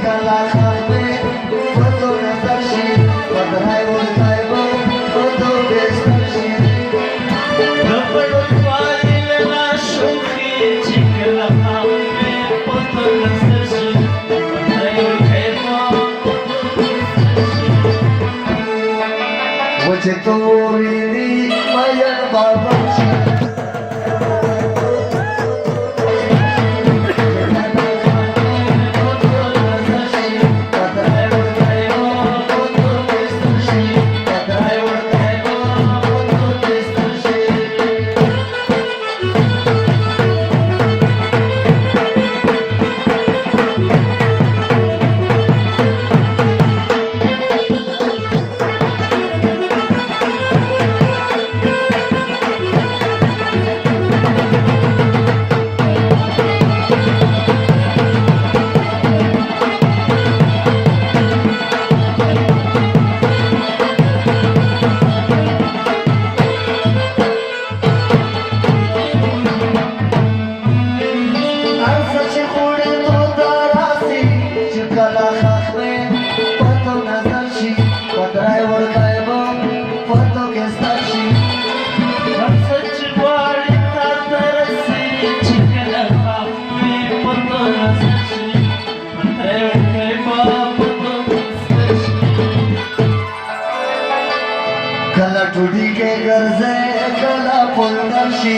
kala khame foto nazarshi padrai urtai bo foto bestarshi Răpărul toalele la șufici că la khame foto nazarshi padrai urtai bo Voce torini mayan babashi Kala tudi ke garze kala poldashi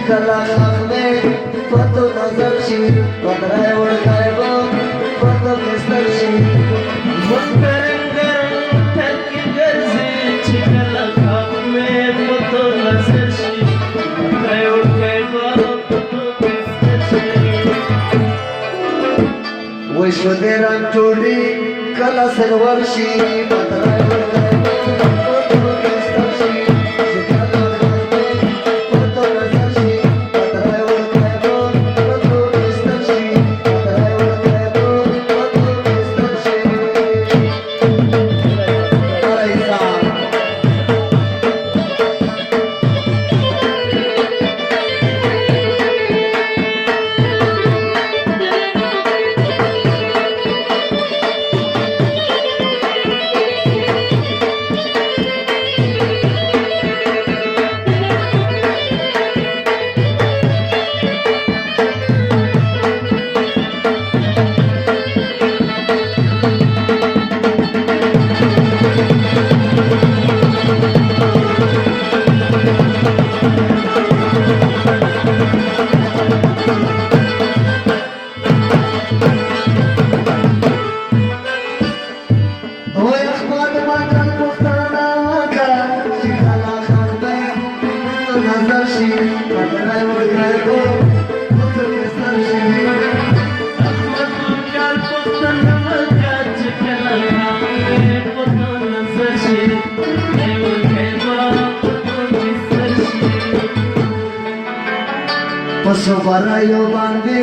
kala khame foto nazarshi padrai urtai bo foto bestarshi Mutkarangar terki garzi kala khame foto nazarshi padrai urtai bo foto bestarshi Vaishwaderan tudi kala sarvarshi padrai urtai bo foto bestarshi Paso para yo bandi,